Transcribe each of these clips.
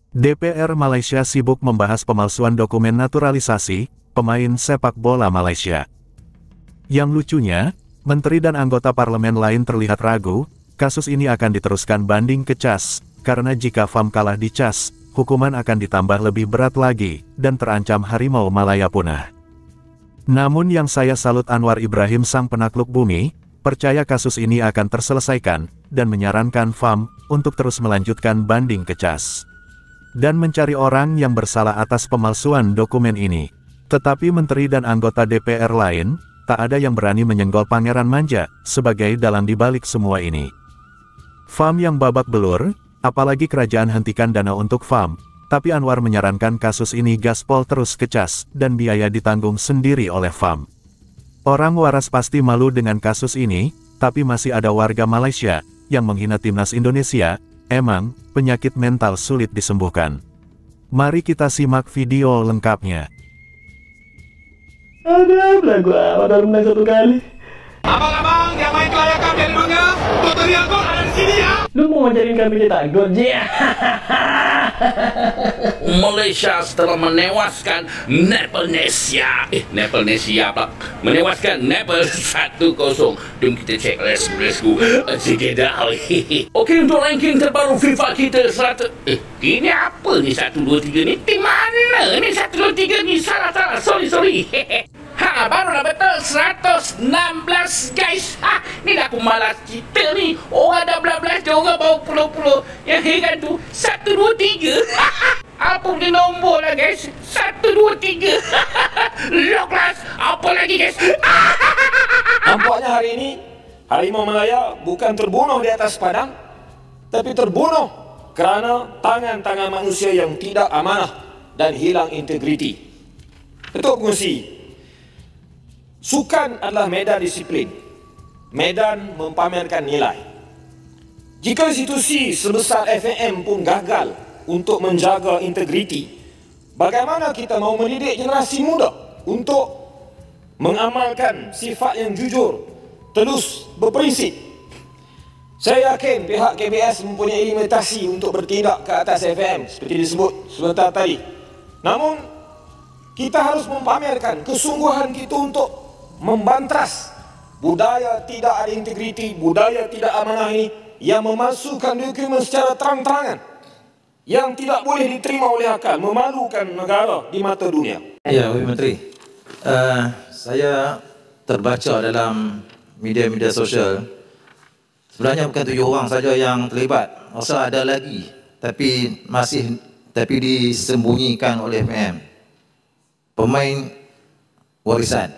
DPR Malaysia sibuk membahas pemalsuan dokumen naturalisasi pemain sepak bola Malaysia. Yang lucunya, menteri dan anggota parlemen lain terlihat ragu, kasus ini akan diteruskan banding ke CAS, karena jika FAM kalah di CAS, hukuman akan ditambah lebih berat lagi, dan terancam harimau Malaya punah. Namun yang saya salut Anwar Ibrahim sang penakluk bumi, percaya kasus ini akan terselesaikan, dan menyarankan FAM untuk terus melanjutkan banding ke CAS. Dan mencari orang yang bersalah atas pemalsuan dokumen ini. Tetapi menteri dan anggota DPR lain, tak ada yang berani menyenggol Pangeran Manja, sebagai dalang dibalik semua ini. FAM yang babak belur, apalagi kerajaan hentikan dana untuk FAM, tapi Anwar menyarankan kasus ini gaspol terus ke CAS, dan biaya ditanggung sendiri oleh FAM. Orang waras pasti malu dengan kasus ini, tapi masih ada warga Malaysia, yang menghina timnas Indonesia. Emang, penyakit mental sulit disembuhkan. Mari kita simak video lengkapnya. Ada belagu baru menang satu kali. Abang-abang yang main kelayakan dari mana? Tutorial gol ada di sini ya. Lu mau ngajarin kami cetak gol, je? Malaysia setelah menewaskan Nepalnesia. Nepalnesia apa? Menewaskan Nepal 1-0. Jom kita cek resku. Sekedar. Okey, untuk ranking terbaru FIFA kita 100. Ini apa ni 1, 2, 3 ni? Tim mana ni 1, 2, 3 ni? Salah. Sorry. Baru dah betul 116 guys. Ni dah aku malas cerita ni. Orang dah belas-belas je, orang bawa pulau-pulau. Yang heran tu 1, 2, 3. Apa punya nombor lah guys? 1, 2, 3. Low class. Apa lagi guys? Nampaknya hari ini harimau Malaya bukan terbunuh di atas padang, tapi terbunuh kerana tangan-tangan manusia yang tidak amanah dan hilang integriti. Untuk kongsi, sukan adalah medan disiplin, medan mempamerkan nilai. Jika institusi sebesar FAM pun gagal untuk menjaga integriti, bagaimana kita mau mendidik generasi muda untuk mengamalkan sifat yang jujur, telus, berprinsip? Saya yakin pihak KBS mempunyai limitasi untuk bertindak ke atas FAM seperti disebut sebentar tadi. Namun, kita harus mempamerkan kesungguhan kita untuk membantras budaya tidak ada integriti, budaya tidak amanah ini yang memasukkan dokumen secara terang-terangan, yang tidak boleh diterima oleh akal, memalukan negara di mata dunia. Ya, Pak Menteri, saya terbaca dalam media-media sosial, sebenarnya bukan 7 orang saja yang terlibat, rasa ada lagi, tapi disembunyikan oleh PM. Pemain warisan,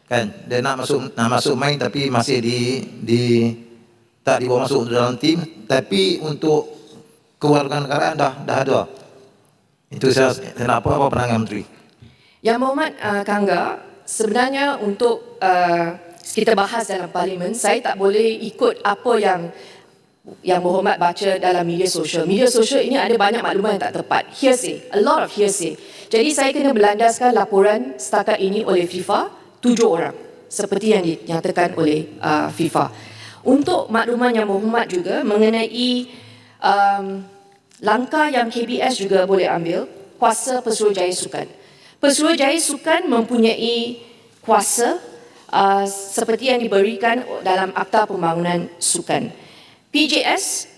kan? Dia nak masuk main tapi masih tak dibawa masuk dalam tim, tapi untuk kewarganegaraan dah ada. Itu saya nak apa pandangan Menteri? Yang Berhormat Kangga, sebenarnya untuk kita bahas dalam parlimen, saya tak boleh ikut apa yang Berhormat baca dalam media sosial. Media sosial ini ada banyak maklumat yang tak tepat. Hearsay, a lot of hearsay. Jadi saya kena berlandaskan laporan setakat ini oleh FIFA, 7 orang. Seperti yang dinyatakan oleh FIFA. Untuk makluman Yang Berhormat juga mengenai langkah yang KBS juga boleh ambil, kuasa Pesuruhjaya Sukan. Pesuruhjaya Sukan mempunyai kuasa seperti yang diberikan dalam Akta Pembangunan Sukan. PJS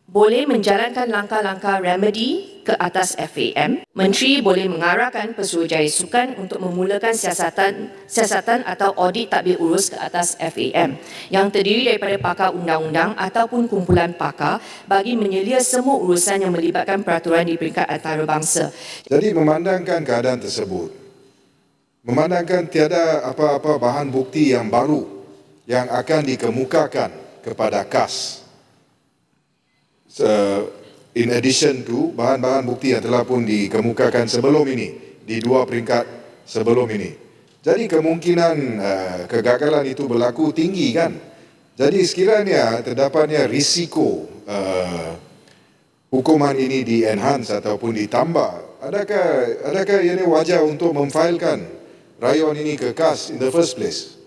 boleh menjalankan langkah-langkah remedy ke atas FAM. Menteri boleh mengarahkan Pesuruhjaya Sukan untuk memulakan siasatan atau audit tadbir urus ke atas FAM yang terdiri daripada pakar undang-undang ataupun kumpulan pakar bagi menyelia semua urusan yang melibatkan peraturan di peringkat antarabangsa. Jadi memandangkan keadaan tersebut, memandangkan tiada apa-apa bahan bukti yang baru yang akan dikemukakan kepada KAS, in addition to bahan-bahan bukti yang telah pun dikemukakan sebelum ini, di 2 peringkat sebelum ini. Jadi kemungkinan kegagalan itu berlaku tinggi, kan? Jadi sekiranya terdapatnya risiko hukuman ini di-enhance ataupun ditambah, adakah ini wajar untuk memfailkan rayuan ini ke KAS in the first place?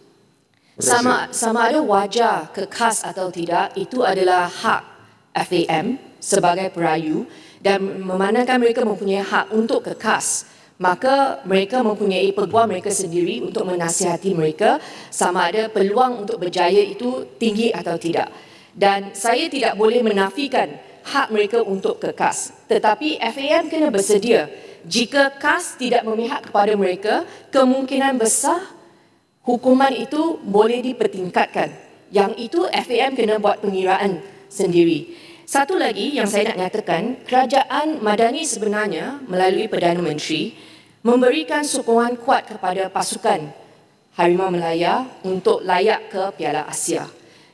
Sama ada wajar ke KAS atau tidak, itu adalah hak FAM sebagai perayu, dan memandangkan mereka mempunyai hak untuk kekas, maka mereka mempunyai peguam mereka sendiri untuk menasihati mereka sama ada peluang untuk berjaya itu tinggi atau tidak. Dan saya tidak boleh menafikan hak mereka untuk kekas. Tetapi FAM kena bersedia. Jika KAS tidak memihak kepada mereka, kemungkinan besar hukuman itu boleh dipertingkatkan. Yang itu FAM kena buat pengiraan sendiri. Satu lagi yang saya nak nyatakan, kerajaan Madani sebenarnya melalui Perdana Menteri memberikan sokongan kuat kepada pasukan Harimau Melaya untuk layak ke Piala Asia.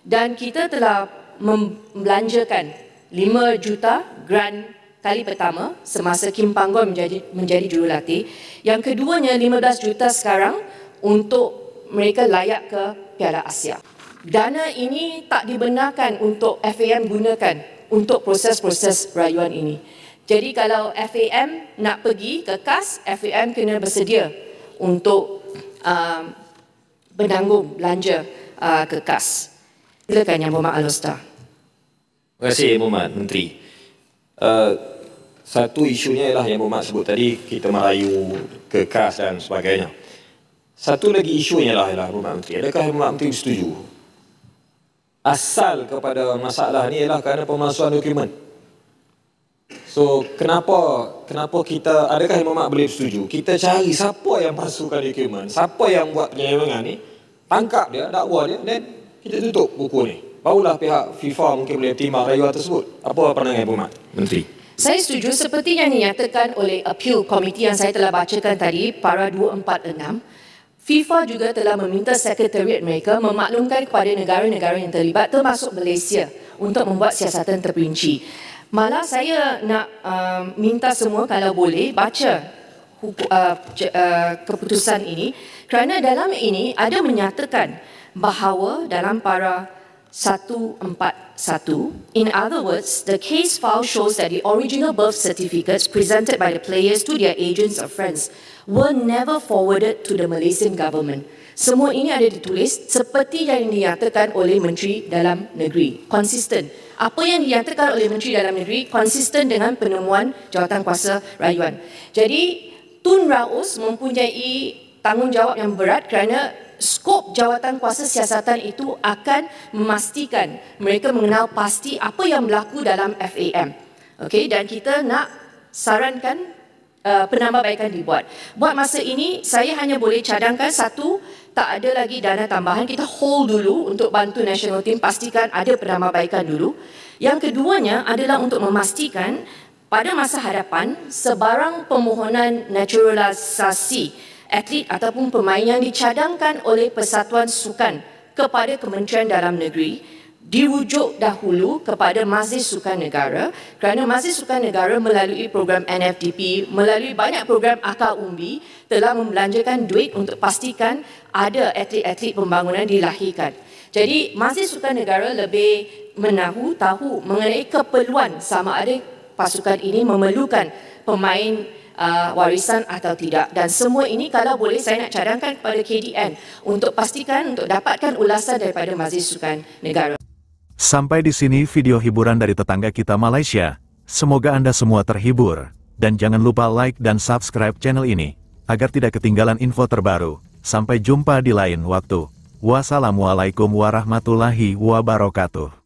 Dan kita telah membelanjakan 5 juta grant kali pertama semasa Kim Panggon menjadi jurulatih. Yang keduanya 15 juta sekarang untuk mereka layak ke Piala Asia. Dana ini tak dibenarkan untuk FAM gunakan untuk proses-proses rayuan ini. Jadi kalau FAM nak pergi ke KAS, FAM kena bersedia untuk menanggung belanja ke KAS. Silakan Yang Berhormat Al-Ustaz. Terima kasih Yang Berhormat Menteri. Satu isunya ialah Yang Berhormat sebut tadi, kita merayu ke KAS dan sebagainya. Satu lagi isunya ialah Yang Berhormat Menteri. Adakah Yang Berhormat Menteri bersetuju? Asal kepada masalah ni ialah kerana pemalsuan dokumen. So kenapa kita, adakah Yang Berhormat boleh bersetuju kita cari siapa yang palsukan dokumen, siapa yang buat penyelewengan ni, tangkap dia, dakwa dia, dan kita tutup buku ni. Barulah pihak FIFA mungkin boleh timbang rayuan tersebut. Apa pandangan Yang Berhormat Menteri? Saya setuju seperti yang dinyatakan oleh Appeal Committee yang saya telah bacakan tadi, para 246. FIFA juga telah meminta sekretariat mereka memaklumkan kepada negara-negara yang terlibat termasuk Malaysia untuk membuat siasatan terperinci. Malah saya nak minta semua kalau boleh baca keputusan ini kerana dalam ini ada menyatakan bahawa dalam para 141, in other words, the case file shows that the original birth certificates presented by the players to their agents or friends were never forwarded to the Malaysian government. Semua ini ada ditulis seperti yang dinyatakan oleh Menteri Dalam Negeri. Konsisten. Apa yang dinyatakan oleh Menteri Dalam Negeri konsisten dengan penemuan Jawatankuasa Rayuan. Jadi, Tun Raus mempunyai tanggungjawab yang berat kerana skop Jawatankuasa Siasatan itu akan memastikan mereka mengenal pasti apa yang berlaku dalam FAM. Okey, dan kita nak sarankan penambahbaikan dibuat. Buat masa ini, saya hanya boleh cadangkan satu, tak ada lagi dana tambahan. Kita hold dulu untuk bantu national team, pastikan ada penambahbaikan dulu. Yang keduanya adalah untuk memastikan pada masa hadapan, sebarang permohonan naturalisasi atlet ataupun pemain yang dicadangkan oleh Persatuan Sukan kepada Kementerian Dalam Negeri dirujuk dahulu kepada Majlis Sukan Negara kerana Majlis Sukan Negara melalui program NFDP, melalui banyak program akal umbi telah membelanjakan duit untuk pastikan ada atlet-atlet pembangunan dilahirkan. Jadi Majlis Sukan Negara lebih tahu mengenai keperluan sama ada pasukan ini memerlukan pemain warisan atau tidak. Dan semua ini kalau boleh saya nak cadangkan kepada KDN untuk pastikan, untuk dapatkan ulasan daripada Majlis Sukan Negara. Sampai di sini video hiburan dari tetangga kita Malaysia. Semoga Anda semua terhibur. Dan jangan lupa like dan subscribe channel ini, agar tidak ketinggalan info terbaru. Sampai jumpa di lain waktu. Wassalamualaikum warahmatullahi wabarakatuh.